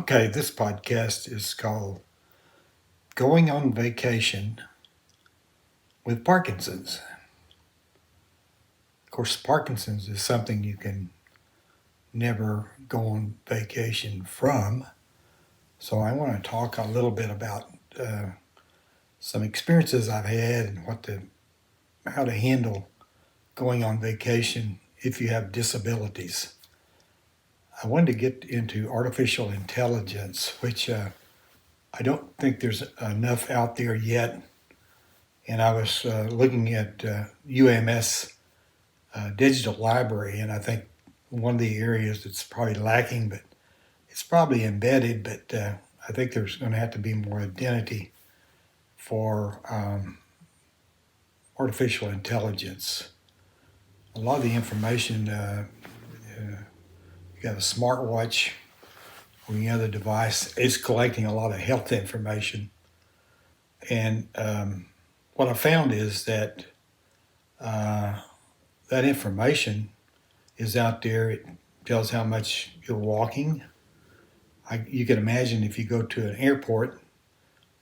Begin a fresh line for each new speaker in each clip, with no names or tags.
Okay, this podcast is called Going on Vacation with Parkinson's. Of course, Parkinson's is something you can never go on vacation from. So I want to talk a little bit about some experiences I've had and how to handle going on vacation if you have disabilities. I wanted to get into artificial intelligence, which I don't think there's enough out there yet. And I was looking at UMS Digital Library, and I think one of the areas that's probably lacking, but it's probably embedded, but I think there's going to have to be more identity for artificial intelligence. A lot of the information, you got a smartwatch or any other device, it's collecting a lot of health information. And what I found is that that information is out there. It tells how much you're walking. You can imagine if you go to an airport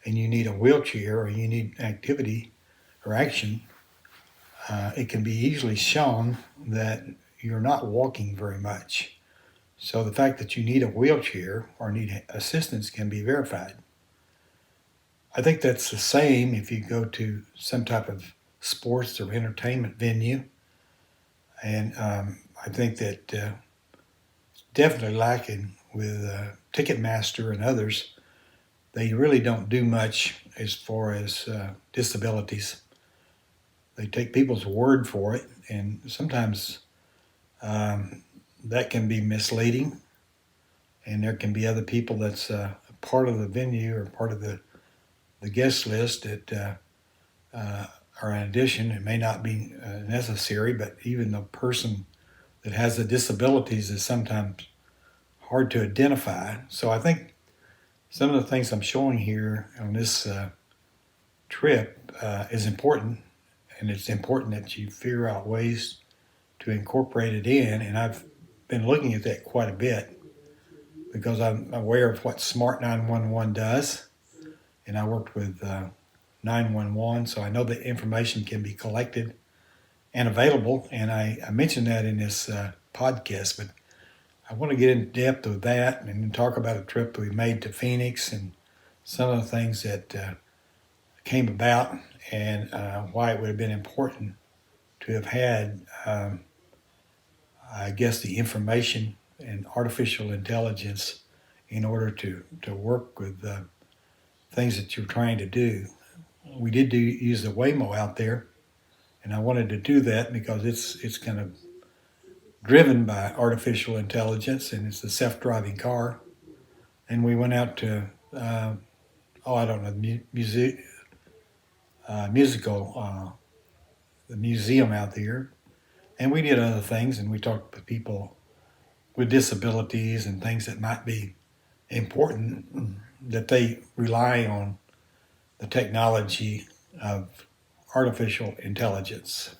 and you need a wheelchair or you need activity or action, it can be easily shown that you're not walking very much. So the fact that you need a wheelchair or need assistance can be verified. I think that's the same if you go to some type of sports or entertainment venue. And I think that it's definitely lacking with Ticketmaster and others. They really don't do much as far as disabilities. They take people's word for it, and sometimes that can be misleading. And there can be other people that's part of the venue or part of the guest list that are in addition. It may not be necessary, but even the person that has the disabilities is sometimes hard to identify. So I think some of the things I'm showing here on this trip is important, and it's important that you figure out ways to incorporate it in. And I've been looking at that quite a bit because I'm aware of what Smart 911 does, and I worked with 911, so I know that information can be collected and available, and I mentioned that in this podcast, but I want to get in depth with that and then talk about a trip that we made to Phoenix and some of the things that came about and why it would have been important to have had, I guess, the information and artificial intelligence in order to work with things that you're trying to do. We did use the Waymo out there, and I wanted to do that because it's kind of driven by artificial intelligence, and it's a self-driving car. And we went out to the museum out there, and we did other things, and we talked to people with disabilities and things that might be important that they rely on the technology of artificial intelligence.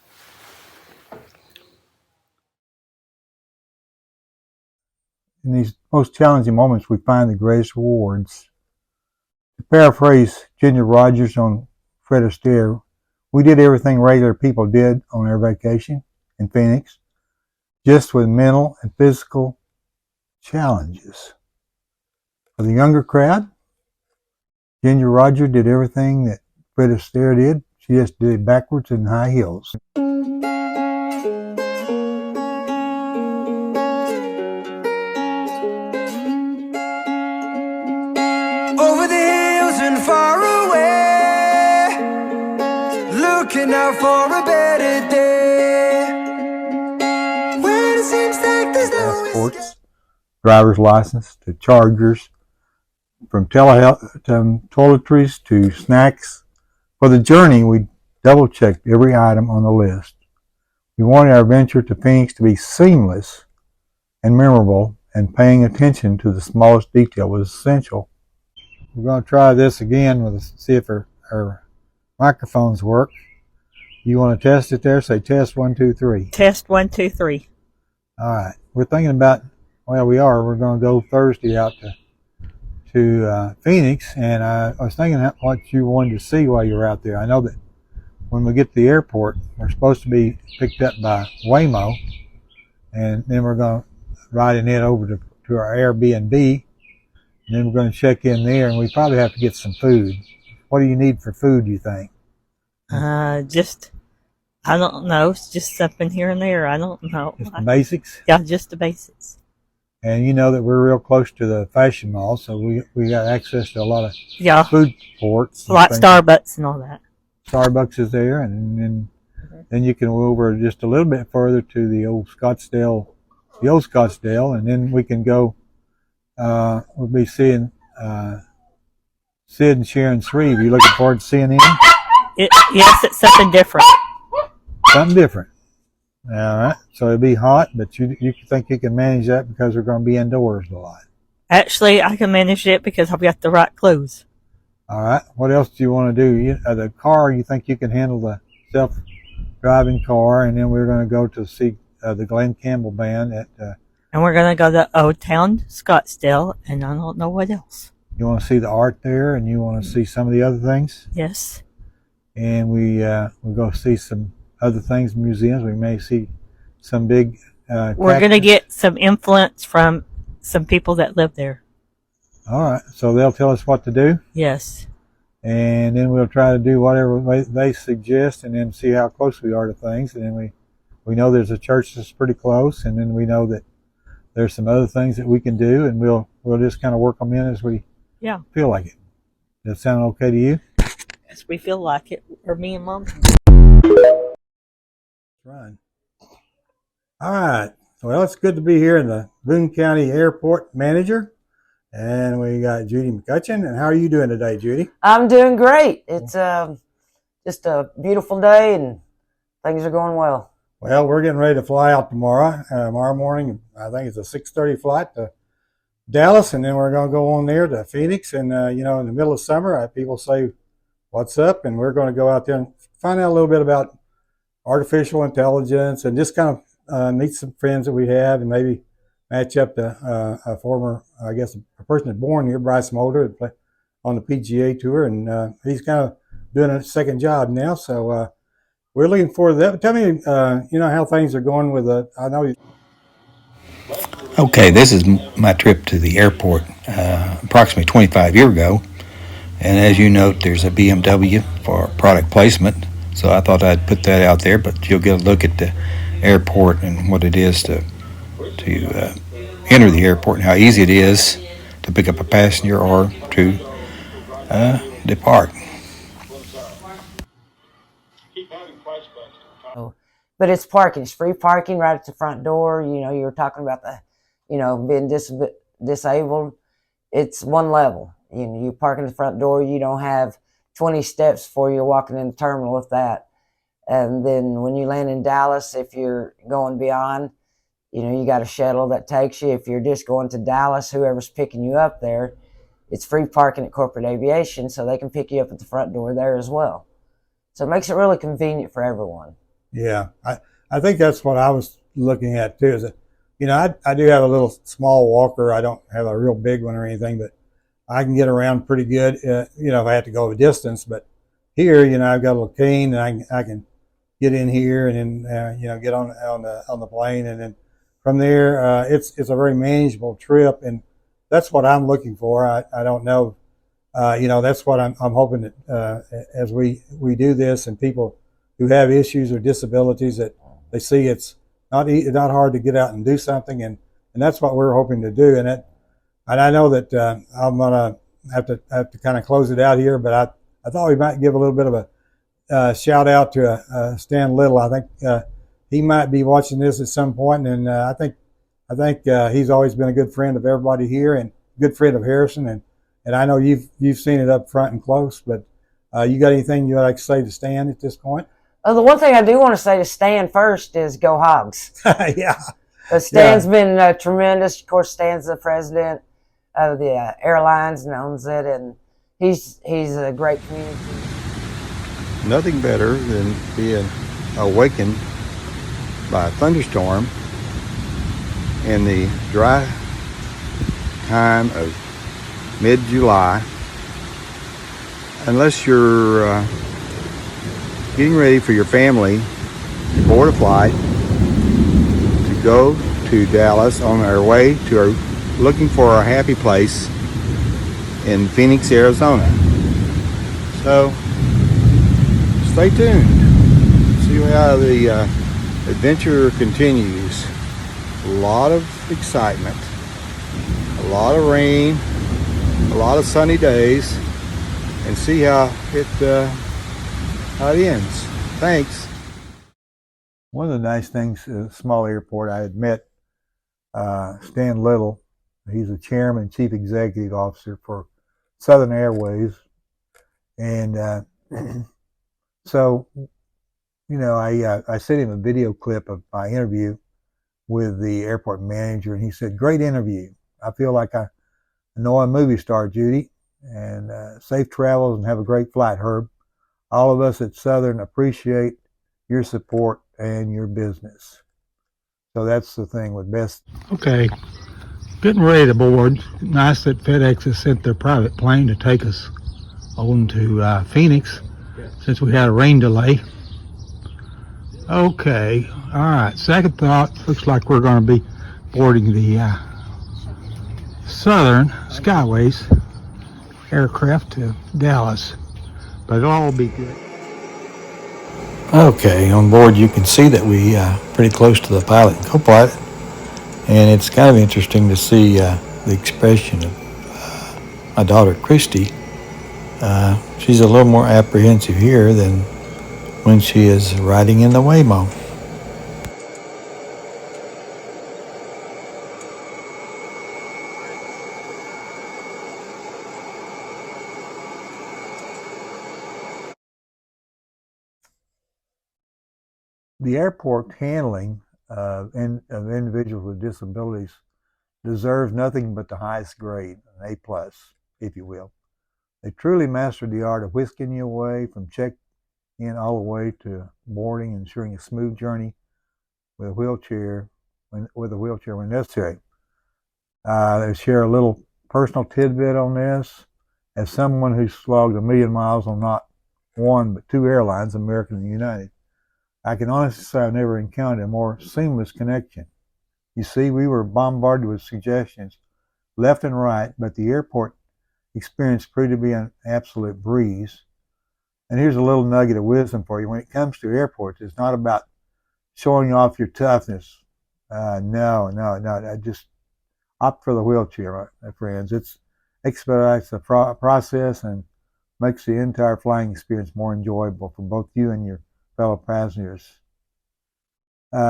In these most challenging moments, we find the greatest rewards. To paraphrase Ginger Rogers on Fred Astaire, we did everything regular people did on our vacation in Phoenix, just with mental and physical challenges. For the younger crowd, Ginger Rogers did everything that Fred Astaire did. She just did it backwards in high heels.
Over the hills and far away, looking out for a better day, when it seems like there's no
passports, driver's license to chargers, from telehealth to toiletries to snacks. For the journey, we double-checked every item on the list. We wanted our venture to Phoenix to be seamless and memorable, and paying attention to the smallest detail was essential. We're going to try this again see if our microphones work. You want to test it there? Say test 1, 2, 3.
Test 1, 2, 3.
All right. We're thinking about, we're going to go Thursday out to to Phoenix, and I was thinking what you wanted to see while you were out there. I know that when we get to the airport, we're supposed to be picked up by Waymo, and then we're going to ride in it over to our Airbnb, and then we're going to check in there, and we probably have to get some food. What do you need for food, do you think?
Just, I don't know. It's just something here and there. I don't know.
Just the basics?
Yeah, just the basics.
And you know that we're real close to the fashion mall, so we got access to a lot of food ports.
Like Starbucks and all that.
Starbucks is there, and then you can go over just a little bit further to the old Scottsdale, and then we can go, we'll be seeing Sid and Sharon Shreve. Are you looking forward to seeing them?
Yes, it's something different.
Something different. All right. So it'll be hot, but you think you can manage that because we're going to be indoors a lot.
Actually, I can manage it because I've got the right clothes.
All right. What else do you want to do? The car, you think you can handle the self-driving car, and then we're going to go to see the Glenn Campbell Band at.
And we're going to go to Old Town Scottsdale, and I don't know what else.
You want to see the art there, and you want to see some of the other things.
Yes.
And we'll go see some other things, museums. We may see some big.
We're going to get some influence from some people that live there.
All right, so they'll tell us what to do.
Yes.
And then we'll try to do whatever they suggest, and then see how close we are to things. And then we know there's a church that's pretty close, and then we know that there's some other things that we can do, and we'll just kind of work them in as we feel like it. Does that sound okay to you?
As we feel like it, or me and Mom.
Run. All right. Well, it's good to be here in the Boone County Airport Manager. And we got Judy McCutcheon. And how are you doing today, Judy?
I'm doing great. It's just a beautiful day, and things are going well.
Well, we're getting ready to fly out tomorrow morning. I think it's a 6:30 flight to Dallas, and then we're going to go on there to Phoenix. And, in the middle of summer, people say, what's up? And we're going to go out there and find out a little bit about artificial intelligence and just kind of meet some friends that we have, and maybe match up to a former, I guess, a person that's born here, Bryce Mulder, on the PGA Tour, and he's kind of doing a second job now. So we're looking forward to that. Tell me, how things are going with I know you.
Okay, this is my trip to the airport approximately 25 years ago. And as you note, there's a BMW for product placement. So I thought I'd put that out there, but you'll get a look at the airport and what it is to enter the airport and how easy it is to pick up a passenger or to depart.
But it's parking. It's free parking right at the front door. You were talking about being disabled. It's one level. You park in the front door. You don't have 20 steps before you're walking in the terminal with that. And then when you land in Dallas, if you're going beyond, you got a shuttle that takes you. If you're just going to Dallas, whoever's picking you up there, it's free parking at Corporate Aviation, so they can pick you up at the front door there as well. So it makes it really convenient for everyone.
Yeah, I think that's what I was looking at too. Is that, I do have a little small walker. I don't have a real big one or anything, but I can get around pretty good. If I have to go a distance. But here, I've got a little cane, and I can get in here and then get on the plane, and then from there it's a very manageable trip, and that's what I'm looking for. I don't know, that's what I'm hoping that as we do this, and people who have issues or disabilities, that they see it's not hard to get out and do something, and that's what we're hoping to do. And I know that I'm gonna have to kind of close it out here, but I thought we might give a little bit of a shout out to Stan Little. I think he might be watching this at some point, and I think he's always been a good friend of everybody here and good friend of Harrison, and I know you've seen it up front and close. But you got anything you'd like to say to Stan at this point?
The one thing I do want to say to Stan first is go Hogs.
Yeah.
Stan's been tremendous. Of course, Stan's the president of the airlines and owns it, and he's a great community.
Nothing better than being awakened by a thunderstorm in the dry time of mid-July. Unless you're getting ready for your family to board a flight to go to Dallas on our way to looking for our happy place in Phoenix, Arizona. So stay tuned. See how the adventure continues. A lot of excitement, a lot of rain, a lot of sunny days, and see how it ends. Thanks. One of the nice things at a small airport, I had met Stan Little. He's the chairman, chief executive officer for Southern Airways. And so, you know, I sent him a video clip of my interview with the airport manager, and he said, "Great interview. I feel like I know a movie star, Judy, and safe travels and have a great flight, Herb. All of us at Southern appreciate your support and your business." So that's the thing with best. Okay, getting ready to board. Nice that FedEx has sent their private plane to take us on to Phoenix since we had a rain delay. Okay, all right, second thought, looks like we're going to be boarding the Southern Skyways aircraft to Dallas, but it'll all be good. Okay, on board you can see that we pretty close to the pilot and co-pilot, and it's kind of interesting to see the expression of my daughter Christy. She's a little more apprehensive here than when she is riding in the Waymo. The airport handling of individuals with disabilities deserves nothing but the highest grade, an A+, if you will. They truly mastered the art of whisking you away from check-in all the way to boarding, ensuring a smooth journey with a wheelchair when necessary. They share a little personal tidbit on this. As someone who's slogged 1 million miles on not one but 2 airlines, American and United, I can honestly say I've never encountered a more seamless connection. You see, we were bombarded with suggestions left and right, but the airport experience proved to be an absolute breeze. And here's a little nugget of wisdom for you. When it comes to airports, it's not about showing off your toughness. No. Just opt for the wheelchair, my friends. It expedites the process and makes the entire flying experience more enjoyable for both you and your fellow passengers.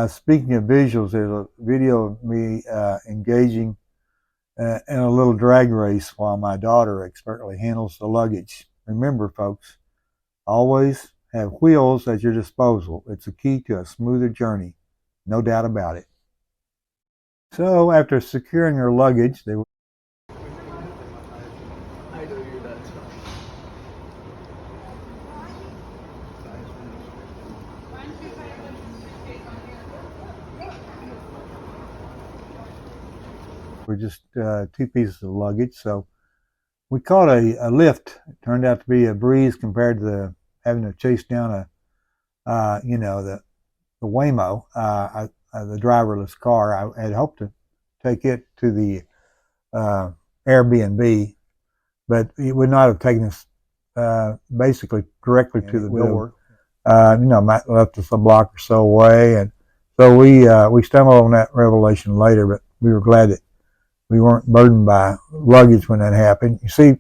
Speaking of visuals, there's a video of me engaging in a little drag race while my daughter expertly handles the luggage. Remember, folks, always have wheels at your disposal. It's a key to a smoother journey, no doubt about it. So after securing her luggage, they were just 2 pieces of luggage. So we caught a lift. It turned out to be a breeze compared to having to chase down the Waymo, the driverless car. I had hoped to take it to the Airbnb, but it would not have taken us basically directly to the door. Might left us a block or so away, and so we stumbled on that revelation later. But we were glad that we weren't burdened by luggage when that happened. You see,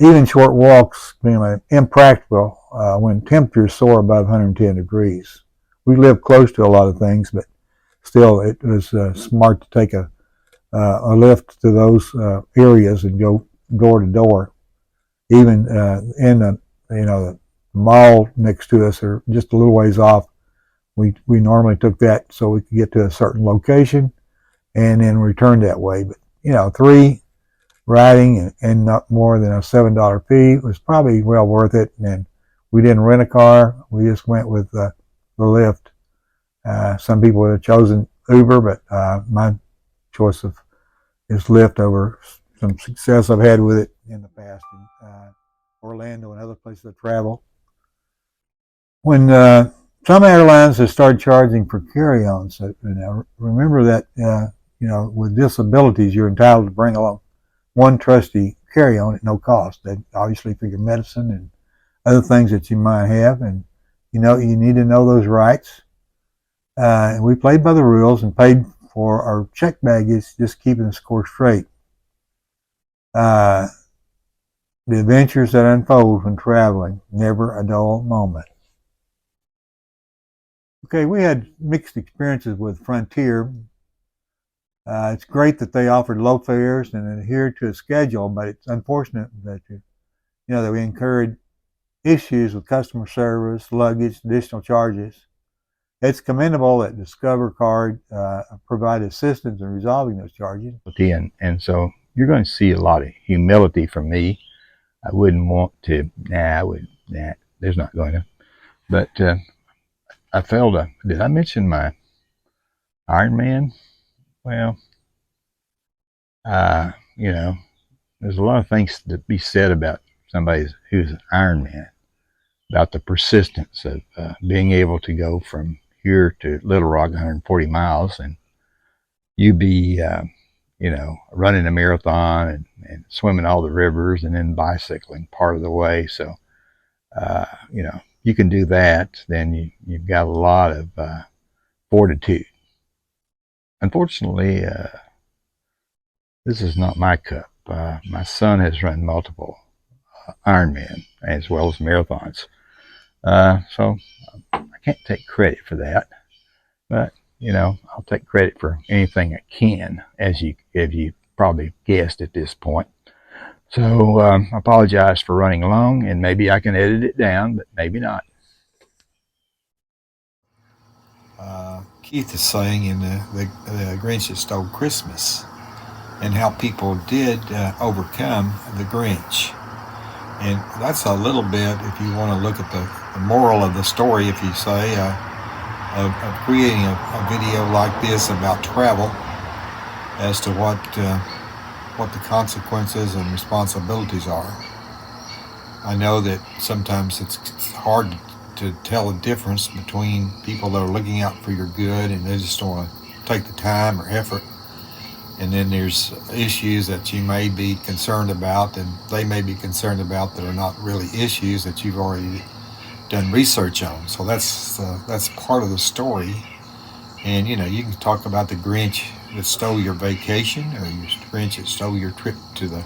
even short walks became impractical when temperatures soar above 110 degrees. We live close to a lot of things, but still, it was smart to take a lift to those areas and go door to door. Even in the mall next to us, or just a little ways off, we normally took that so we could get to a certain location and then return that way. But 3 riding and not more than a $7 fee was probably well worth it. And we didn't rent a car; we just went with the Lyft. Some people would have chosen Uber, but my choice is Lyft over some success I've had with it in the past in Orlando and other places I travel. When some airlines have started charging for carry-ons, remember that with disabilities, you're entitled to bring along one trusty carry-on at no cost. That obviously for your medicine and other things that you might have, and you need to know those rights. And we played by the rules and paid for our check baggage, just keeping the score straight. The adventures that unfold when traveling, never a dull moment. Okay, we had mixed experiences with Frontier. It's great that they offered low fares and adhered to a schedule, but it's unfortunate that that we incurred issues with customer service, luggage, additional charges. It's commendable that Discover Card provided assistance in resolving those charges.
And so you're going to see a lot of humility from me. I wouldn't want to, there's not going to. But I failed did I mention my Iron Man? Well, there's a lot of things to be said about somebody who's an Iron Man, about the persistence of being able to go from here to Little Rock, 140 miles, and you be, running a marathon and swimming all the rivers and then bicycling part of the way. So, you can do that, then you've got a lot of fortitude. Unfortunately, this is not my cup. My son has run multiple Ironman as well as marathons. So I can't take credit for that, but I'll take credit for anything I can, as you probably guessed at this point. So I apologize for running long, and maybe I can edit it down, but maybe not.
Keith is saying in the Grinch That Stole Christmas, and how people did overcome the Grinch. And that's a little bit, if you want to look at the moral of the story, if you say, of creating a video like this about travel, as to what the consequences and responsibilities are. I know that sometimes it's hard to tell the difference between people that are looking out for your good and they just don't want to take the time or effort. And then there's issues that you may be concerned about and they may be concerned about that are not really issues that you've already done research on. So that's part of the story. And you can talk about the Grinch that stole your vacation, or your Grinch that stole your trip to the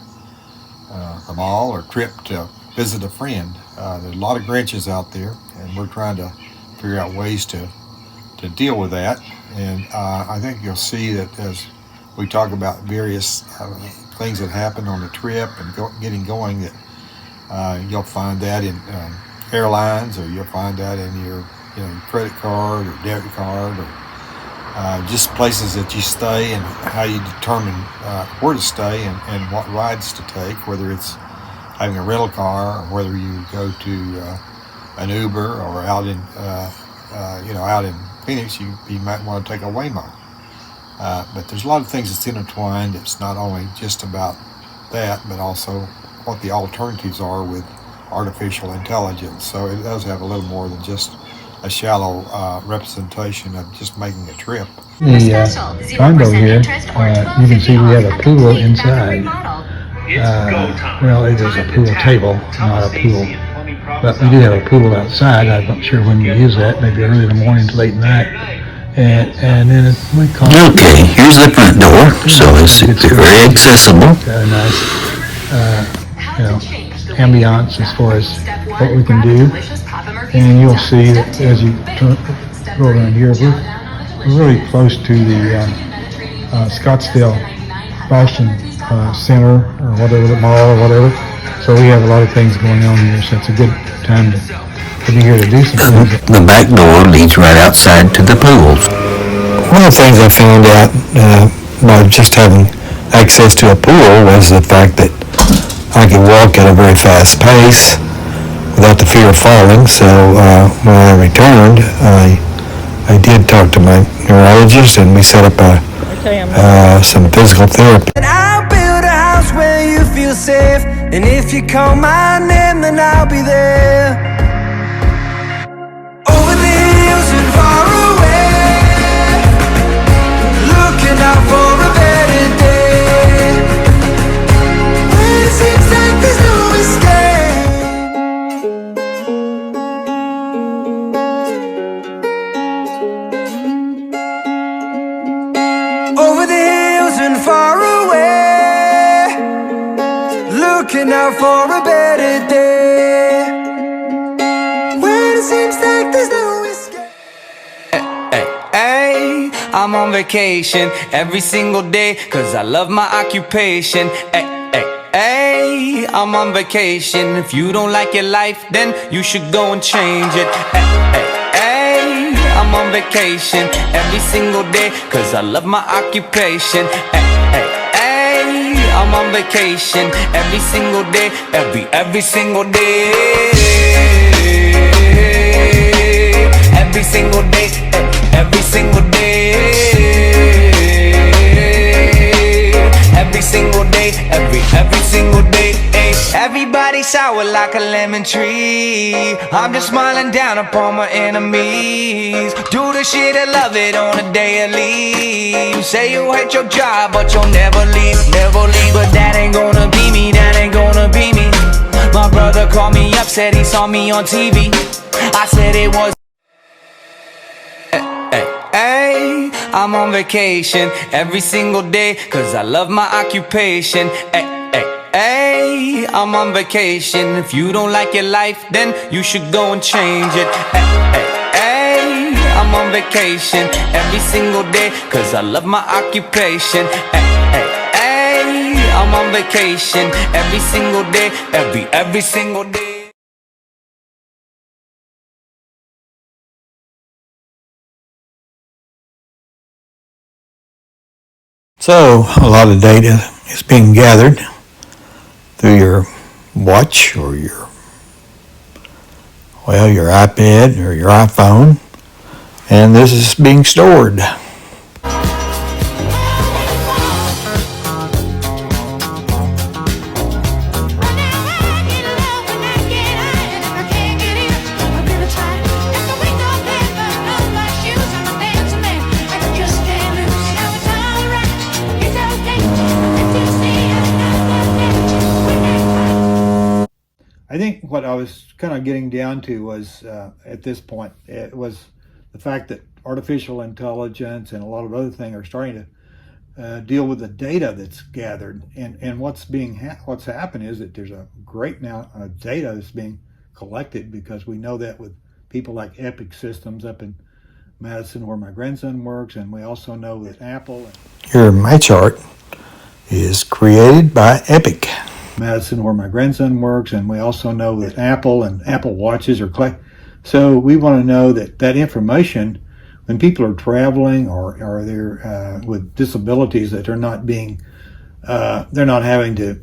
mall, or trip to visit a friend. There's a lot of Grinches out there, and we're trying to figure out ways to deal with that. And I think you'll see that as we talk about various things that happen on the trip and getting going, that you'll find that in airlines, or you'll find that in your credit card or debit card, or just places that you stay, and how you determine where to stay and what rides to take, whether it's having a rental car or whether you go to an Uber, or out in out in Phoenix you might want to take a Waymo. But there's a lot of things that's intertwined. It's not only just about that, but also what the alternatives are with artificial intelligence. So it does have a little more than just a shallow representation of just making a trip.
The condo here, you can see we have a pool inside. Well, it is a pool table, not a pool. But we do have a pool outside. I'm not sure when you use that, maybe early in the morning to late at night. And then we call it.
Okay, here's the front door, so it's very accessible.
Nice, ambiance as far as what we can do. And you'll see that as you go around here, we're really close to the Scottsdale Fashion Center, or whatever, the mall or whatever. So we have a lot of things going on here, so it's a good time to be here to do some things.
The back door leads right outside to the pools.
One of the things I found out by just having access to a pool was the fact that I could walk at a very fast pace without the fear of falling. So when I returned, I did talk to my neurologist, and we set up some physical therapy.
And I'll build a house where feel safe. And if you call my name, then I'll be there. Over the hills and far away, looking out for a better day, when it seems like there's no escape. Over the hills and far away, looking out for a better day, when it seems like there's no escape.
Hey, I'm on vacation every single day, cause I love my occupation. Hey, I'm on vacation. If you don't like your life, then you should go and change it. Hey, I'm on vacation every single day, cause I love my occupation. Hey, I'm on vacation every single day, every single day. Every single day, every single day. Every single day, every single day. Everybody sour like a lemon tree. I'm just smiling down upon my enemies. Do the shit and love it on a daily. Say you hate your job, but you'll never leave, never leave. But that ain't gonna be me, that ain't gonna be me. My brother called me up, said he saw me on TV. I said it was. Hey, I'm on vacation every single day, cause I love my occupation. Hey, I'm on vacation. If you don't like your life, then you should go and change it. Hey, I'm on vacation every single day, cause I love my occupation. Hey, I'm on vacation every single day, every single day.
So, a lot of data is being gathered through your watch or your iPad or your iPhone, and this is being stored.
I think what I was kind of getting down to was, at this point, it was the fact that artificial intelligence and a lot of other things are starting to deal with the data that's gathered. And what's happened is that there's a great amount of data that's being collected, because we know that with people like Epic Systems up in Madison, where my grandson works, and we also know that Apple.
Your My Chart is created by Epic.
Madison, where my grandson works, and we also know that Apple and Apple Watches are so we want to know that information, when people are traveling or they're with disabilities, that they're not being they're not having to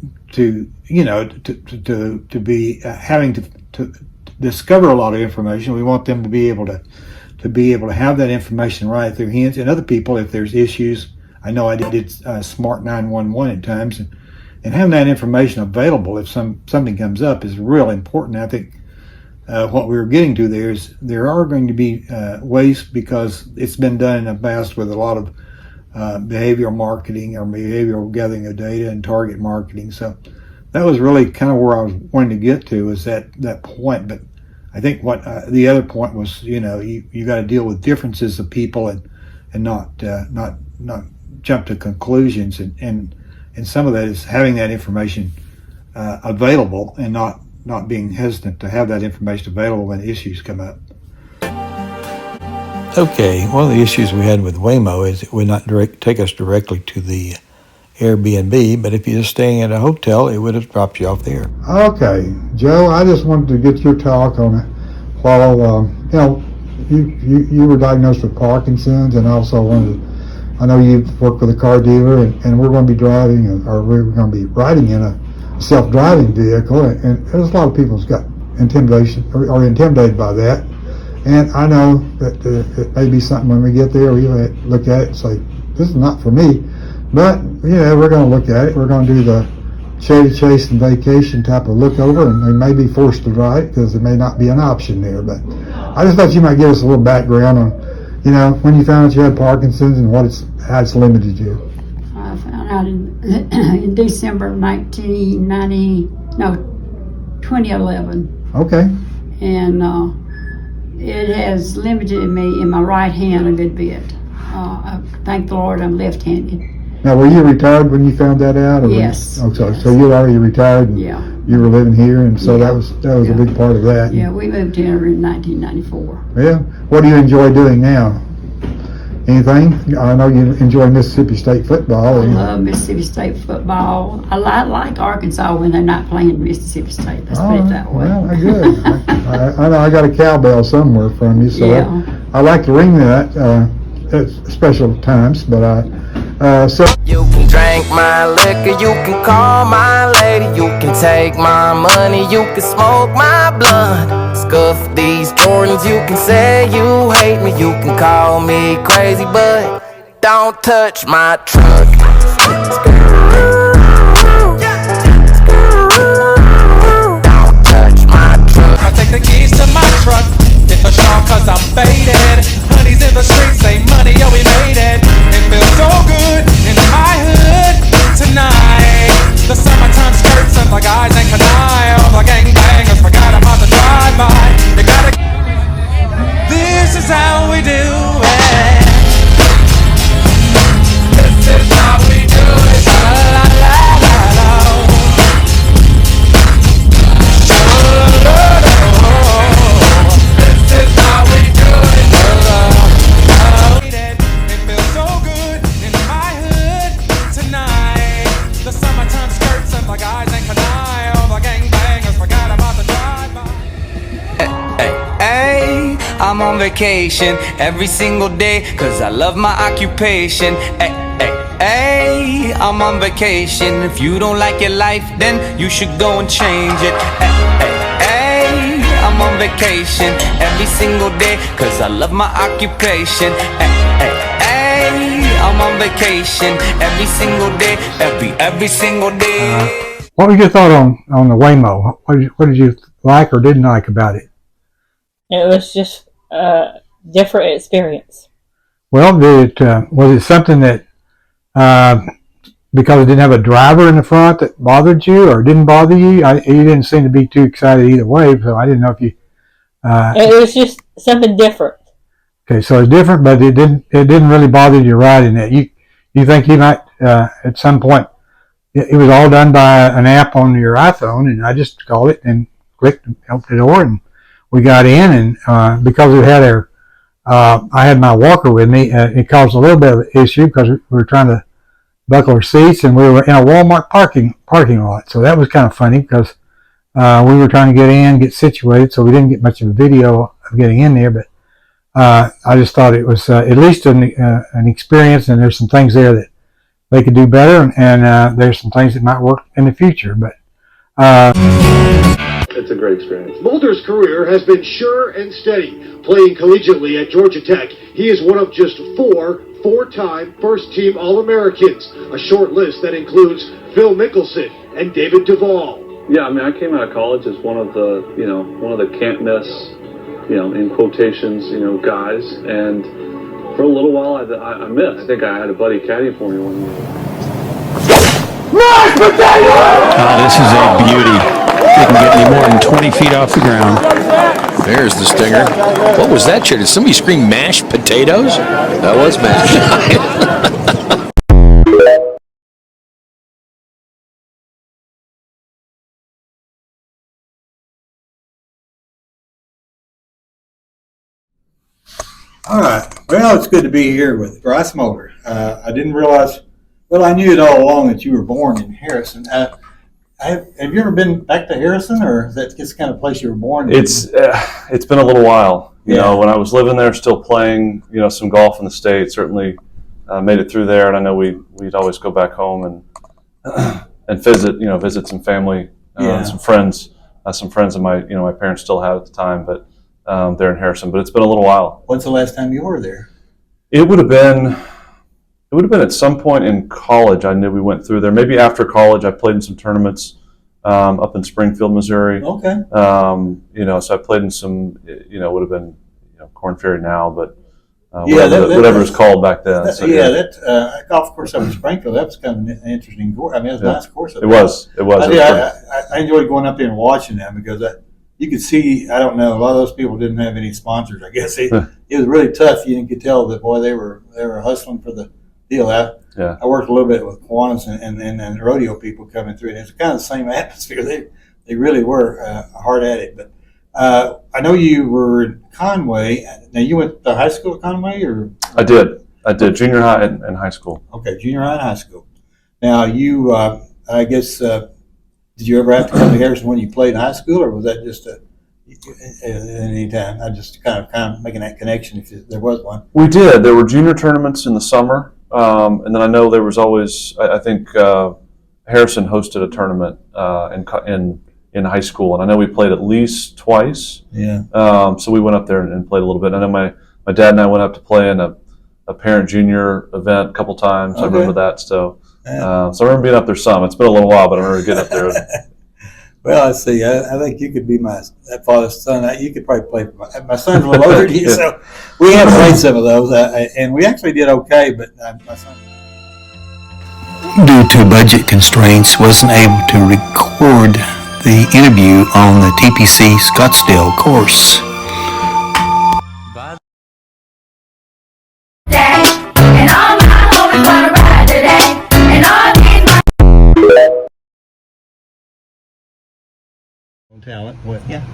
be having to discover a lot of information. We want them to be able to have that information right at their hands. And other people, if there's issues, I know I did Smart 911 at times, and having that information available if something comes up is really important. I think what we were getting to there is there are going to be ways, because it's been done in the past with a lot of behavioral marketing or behavioral gathering of data and target marketing. So that was really kind of where I was wanting to get to, is that point. But I think what the other point was, you got to deal with differences of people and not jump to conclusions, and some of that is having that information available and not being hesitant to have that information available when issues come up.
Okay, one of the issues we had with Waymo is it would not take us directly to the Airbnb, but if you're just staying at a hotel, it would have dropped you off there.
Okay, Joe, I just wanted to get your talk on it. While you were diagnosed with Parkinson's, and also I know you've worked with a car dealer, and we're going to be driving, or we're going to be riding in a self-driving vehicle, and there's a lot of people who's got intimidation or intimidated by that. And I know that it may be something when we get there, we look at it and say, this is not for me. But, we're going to look at it. We're going to do the Chevy Chase and Vacation type of look over, and they may be forced to drive because there may not be an option there. But I just thought you might give us a little background on, when you found out you had Parkinson's and how it's limited you.
I found out in December 2011.
Okay.
And it has limited me in my right hand a good bit. I thank the Lord I'm left-handed.
Now, were you retired when you found that out? Or
Yes.
So you were already retired. And
Yeah.
You were living here, and so that was a big part of that.
Yeah, we moved here in 1994.
Yeah. What do you enjoy doing now? Anything? I know you enjoy Mississippi State football.
I love Mississippi State football. I like Arkansas when they're not playing Mississippi State. Let's put it that way.
Well, good. I know I got a cowbell somewhere from you, so
Yeah.
I like to ring that at special times. But
You can drink my liquor, you can call my lady, you can take my money, you can smoke my blunt. Scuff these Jordans, you can say you hate me, you can call me crazy, but don't touch my truck. Don't touch my truck.
I take the keys to my truck, hit the shop cause I'm faded. Honey's in the streets, say money, yo, we made it. It feels so good in my hood tonight. The summertime skirts and the guys ain't canine. The gangbangers forgot about the drive-by. You gotta. This is how we do it. This is how we do it. La la la la la. This is how we do it. It feels so good in my hood tonight. The summertime skirts and the guys ain't canine. The gangbangers forgot about the drive-by. Hey, I'm on vacation every single day cause I love my occupation. Hey, I'm on vacation. If you don't like your life, then you should go and change it. Hey, I'm on vacation every single day cause I love my occupation. Hey, I'm on vacation every single day, every single day.
what was your thought on the Waymo? What did you like or didn't like about it?
It was just a different experience.
Well, was it something that because it didn't have a driver in the front that bothered you or didn't bother you? You didn't seem to be too excited either way, so I didn't know if you.
It was just something different.
Okay, so it's different, but it didn't really bother you riding it. You think you might at some point? It was all done by an app on your iPhone, and I just called it and clicked and opened the door, and we got in, and because it had I had my walker with me. It caused a little bit of an issue because we were trying to buckle our seats, and we were in a Walmart parking lot. So that was kind of funny because we were trying to get situated, so we didn't get much of a video of getting in there. But I just thought it was at least an experience, and there's some things there that they could do better, and there's some things that might work in the future. But
it's a great experience. Mulder's career has been sure and steady. Playing collegiately at Georgia Tech, he is one of just four-time first-team All-Americans, a short list that includes Phil Mickelson and David Duvall.
Yeah, I mean, I came out of college as one of the can't miss, in quotations, guys, and for a little while I missed. I think I had a buddy caddy for me one year.
Mashed potato! Oh, this is a beauty. Didn't get any more than 20 feet off the ground.
There's the stinger. What was that shit? Did somebody scream mashed potatoes? That was mashed.
All right. Well, it's good to be here with Bryce Mulder. I didn't realize. Well, I knew it all along that you were born in Harrison. Have you ever been back to Harrison, or is that just the kind of place you were born in?
It's been a little while. You know, when I was living there, still playing, some golf in the state. Certainly made it through there, and I know we'd always go back home and visit some family, some friends of my parents still had at the time, but they're in Harrison. But it's been a little while.
When's the last time you were there?
It would have been It would have been at some point in college. I knew we went through there. Maybe after college, I played in some tournaments up in Springfield, Missouri.
Okay.
So I played in some. Would have been Corn Ferry now, but
whatever
it's called back then.
That golf course up in Springfield, that was kind of an interesting course. I mean, it was a nice course.
It was.
I enjoyed going up there and watching them because you could see, I don't know, a lot of those people didn't have any sponsors. I guess it was really tough. You could tell that, boy, they were hustling for the deal. I worked a little bit with Kiwanis and rodeo people coming through, and it's kind of the same atmosphere. They really were hard at it. But I know you were in Conway. Now, you went to high school at Conway, or?
I did junior high and high school.
Okay, junior high and high school. Now, you, I guess, did you ever have to come to Harrison when you played in high school, or was that just any time? I just kind of making that connection if there was one.
We did. There were junior tournaments in the summer, and then I know there was always. I think Harrison hosted a tournament in high school, and I know we played at least twice.
Yeah.
So we went up there and played a little bit. I know my dad and I went up to play in a parent junior event a couple times. Okay. I remember that. So I remember being up there some. It's been a little while, but I remember getting up there.
Well, I see. I think you could be my father's son. You could probably play for my son's a little older than you, so we have played some of those, and we actually did okay. But my son,
due to budget constraints, wasn't able to record the interview on the TPC Scottsdale course.
talent. Yeah.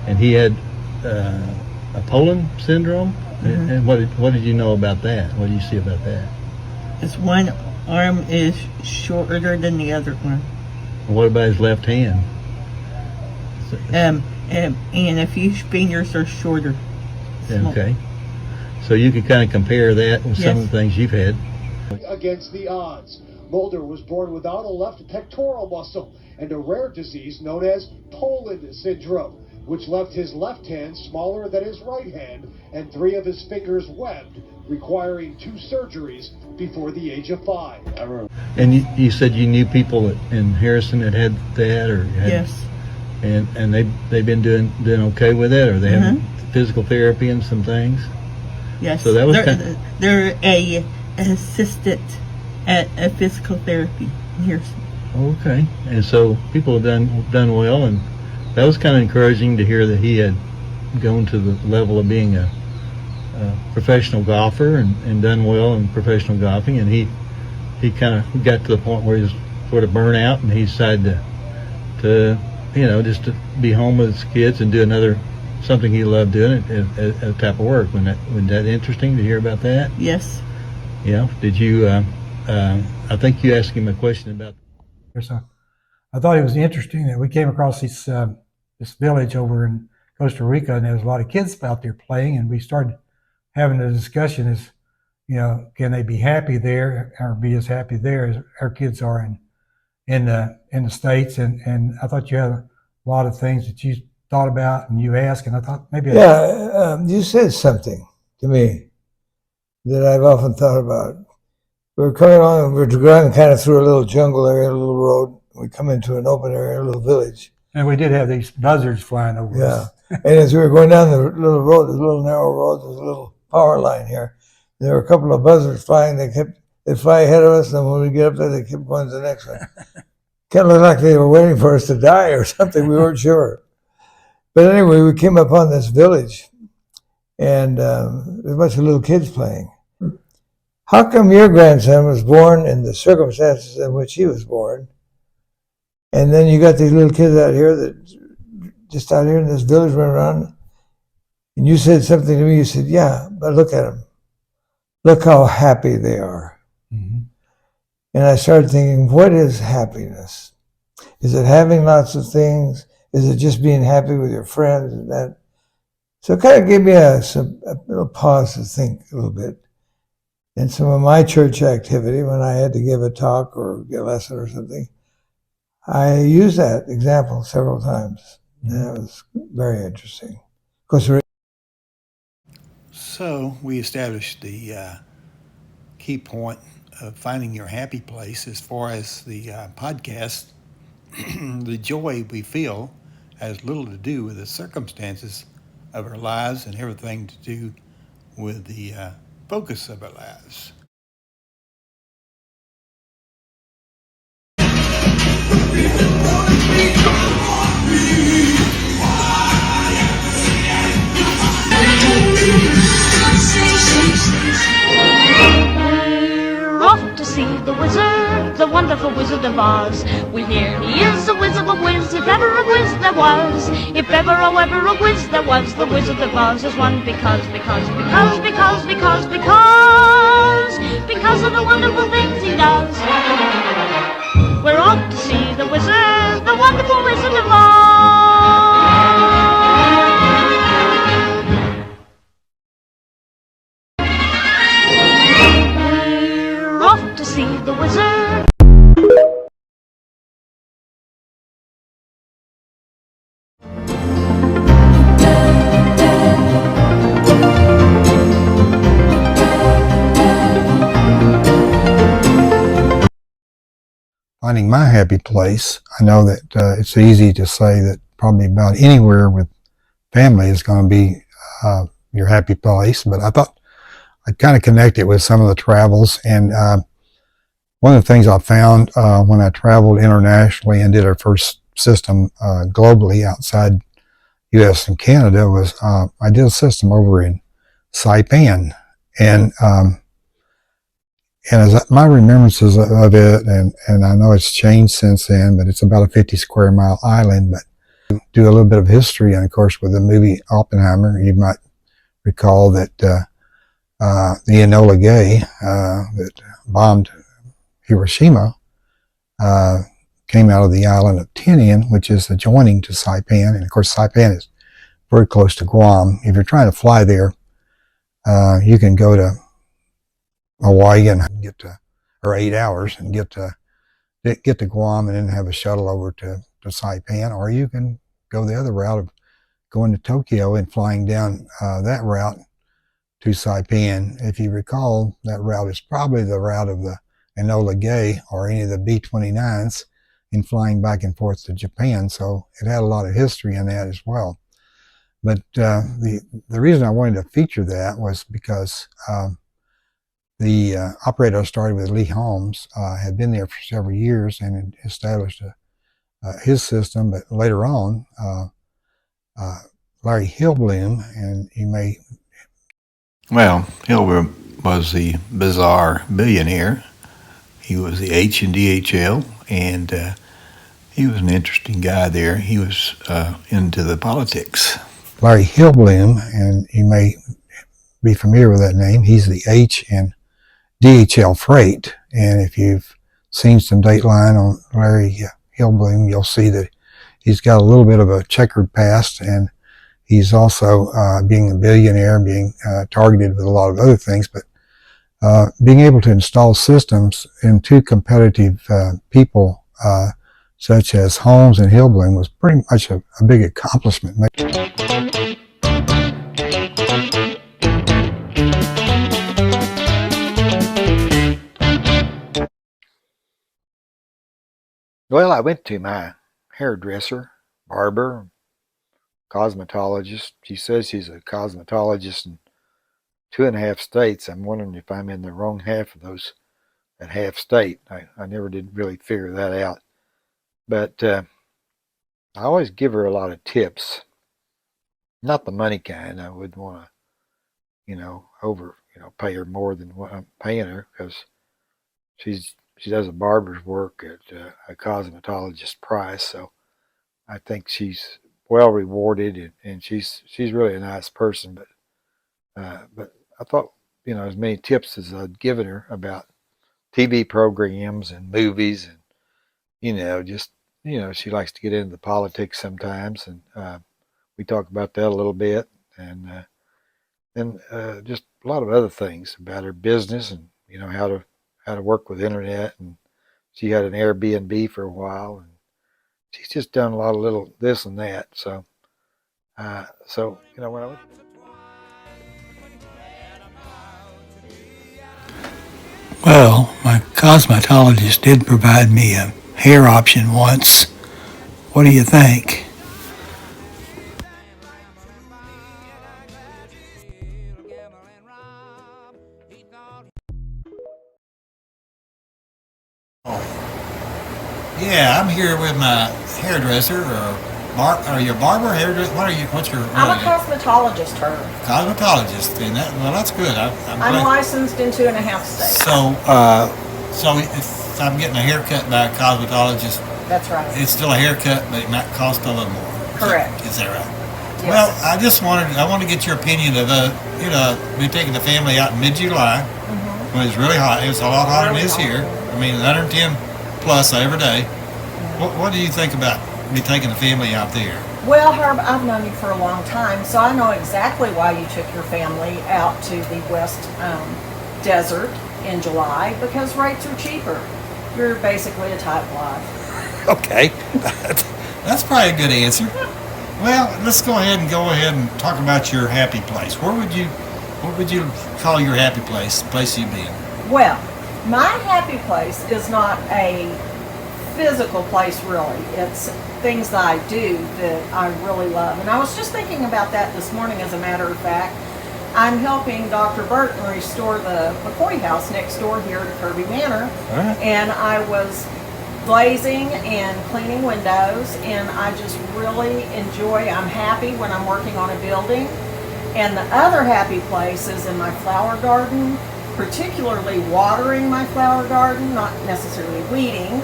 And he had a Poland syndrome. Mm-hmm. And what did you know about that? What do you see about that?
His one arm is shorter than the other one.
What about his left hand?
And a few fingers are shorter.
Okay. So you could kind of compare that with some of the things you've had.
Against the odds. Mulder was born without a left pectoral muscle and a rare disease known as Poland syndrome, which left his left hand smaller than his right hand and 3 of his fingers webbed, requiring 2 surgeries before the age of 5.
And you said you knew people in Harrison that had that, or had,
yes,
and they've been doing okay with it, or they have physical therapy and some things.
Yes.
So that was
they're a assistant at a physical therapy in Harrison.
Okay, and so people have done well, and that was kind of encouraging to hear that he had gone to the level of being a professional golfer and done well in professional golfing, and he kind of got to the point where he was sort of burnt out, and he decided to just to be home with his kids and do something he loved doing, a type of work. Was that interesting to hear about that?
Yes.
Yeah. Did you? I think you asked him a question about. So I thought it was interesting that we came across this village over in Costa Rica, and there was a lot of kids out there playing, and we started having a discussion as, can they be happy there or be as happy there as our kids are in the States? And I thought you had a lot of things that you thought about and you asked, and I thought maybe
you said something to me that I've often thought about. We're coming along, we're driving kind of through a little jungle area, a little road. We come into an open area, a little village.
And we did have these buzzards flying over us.
And as we were going down the little road, this little narrow road, there's a little power line here. There were a couple of buzzards flying. They'd fly ahead of us, and when we get up there, they kept going to the next one. Kind of looked like they were waiting for us to die or something. We weren't sure. But anyway, we came upon this village, and there's a bunch of little kids playing. How come your grandson was born in the circumstances in which he was born, and then you got these little kids out here that just out here in this village running around, and you said something to me, you said, yeah, but look at them. Look how happy they are. Mm-hmm. And I started thinking, what is happiness? Is it having lots of things? Is it just being happy with your friends and that? So it kind of gave me a little pause to think a little bit. In some of my church activity, when I had to give a talk or a lesson or something, I used that example several times. And it was very interesting. Of course,
so we established the key point finding your happy place as far as the podcast. The joy we feel has little to do with the circumstances of our lives and everything to do with the focus of our lives.
We're off to see the wizard, the wonderful Wizard of Oz. We hear he is a whiz of a whiz, if ever a whiz there was. If ever, oh, ever a whiz there was, the Wizard of Oz is one because of the wonderful things he does. We're off to see the wizard, the wonderful Wizard of Oz. We're off to see the wizard.
Finding my happy place, I know that it's easy to say that probably about anywhere with family is going to be your happy place, but I thought I'd kind of connect it with some of the travels. And one of the things I found when I traveled internationally and did our first system globally outside U.S. and Canada was I did a system over in Saipan. And as my remembrances of it, and I know it's changed since then, but it's about a 50 square mile island. But do a little bit of history, and of course with the movie Oppenheimer, you might recall that the Enola Gay that bombed Hiroshima came out of the island of Tinian, which is adjoining to Saipan. And of course Saipan is very close to Guam. If you're trying to fly there, you can go to Hawaii and get to, or 8 hours, and get to Guam and then have a shuttle over to Saipan, or you can go the other route of going to Tokyo and flying down that route to Saipan. If you recall, that route is probably the route of the Enola Gay or any of the B-29s in flying back and forth to Japan. So it had a lot of history in that as well. But the reason I wanted to feature that was because the operator I started with, Lee Holmes, had been there for several years and had established his system. But later on, Larry Hillbloom, and you may...
Well, Hillbloom was the bizarre billionaire. He was the H in DHL, and he was an interesting guy there. He was into the politics.
Larry Hillbloom, and you may be familiar with that name. He's the H in DHL Freight, and if you've seen some Dateline on Larry Hillbloom, you'll see that he's got a little bit of a checkered past, and he's also, being a billionaire, being targeted with a lot of other things, but being able to install systems into competitive people such as Holmes and Hillbloom was pretty much a big accomplishment. Well, I went to my hairdresser, barber, cosmetologist. She says she's a cosmetologist in 2.5 states. I'm wondering if I'm in the wrong half of that half state. I never did really figure that out. But I always give her a lot of tips. Not the money kind. I wouldn't want to, pay her more than what I'm paying her, because she does a barber's work at a cosmetologist's price. So I think she's well rewarded, and she's really a nice person. But I thought, as many tips as I'd given her about TV programs and movies, and she likes to get into the politics sometimes, and we talk about that a little bit, and just a lot of other things about her business, and how to work with internet. And she had an Airbnb for a while, and she's just done a lot of little this and that. So when I went.
Well, my cosmetologist did provide me a hair option once. What do you think?
Yeah, I'm here with my hairdresser or your barber, hairdresser. What are you? What's your?
I'm a cosmetologist, Herb.
Cosmetologist. And that's good.
I'm
glad.
licensed in 2.5 states.
So if I'm getting a haircut by a cosmetologist,
that's right.
It's still a haircut, but it might cost a little more.
Correct.
Is that right?
Yes.
Well, I want to get your opinion of we're taking the family out in mid-July when it's really hot. It's a lot hotter than it is here. I mean, 110 plus every day. What do you think about me taking the family out there?
Well, Herb, I've known you for a long time, so I know exactly why you took your family out to the West Desert in July, because rates are cheaper. You're basically a tightwad.
Okay, that's probably a good answer. Well, let's go ahead and talk about your happy place. What would you call your happy place? The place you've been?
Well, my happy place is not a physical place, really. It's things that I do that I really love. And I was just thinking about that this morning, as a matter of fact. I'm helping Dr. Burton restore the McCoy house next door here at Kirby Manor.
Right.
And I was glazing and cleaning windows, and I just really enjoy, I'm happy when I'm working on a building. And the other happy place is in my flower garden, particularly watering my flower garden, not necessarily weeding.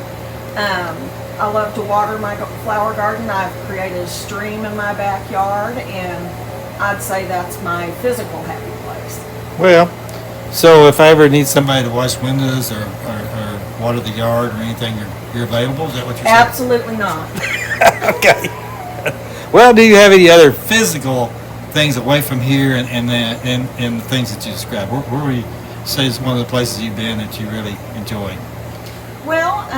I love to water my flower garden. I've created a stream in my backyard, and I'd say that's my physical happy place.
Well, so if I ever need somebody to wash windows or water the yard or anything, you're available? Is that what you're saying?
Absolutely not.
Okay. Well, do you have any other physical things away from here and the things that you described? Where would you say is one of the places you've been that you really enjoyed?
Well,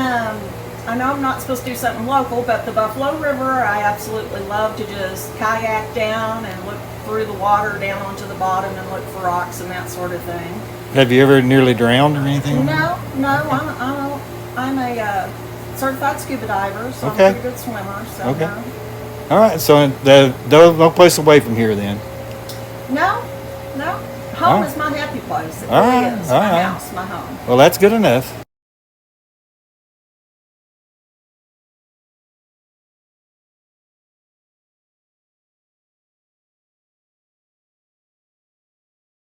I know I'm not supposed to do something local, but the Buffalo River, I absolutely love to just kayak down and look through the water down onto the bottom and look for rocks and that sort of thing.
Have you ever nearly drowned or anything?
No, I'm a certified scuba diver, so
Okay.
I'm a pretty good swimmer. So
Okay.
no.
All right, so no place away from here then.
No. Home is my happy place. It
All
really
right,
is.
all
My
right.
house, my home.
Well, that's good enough.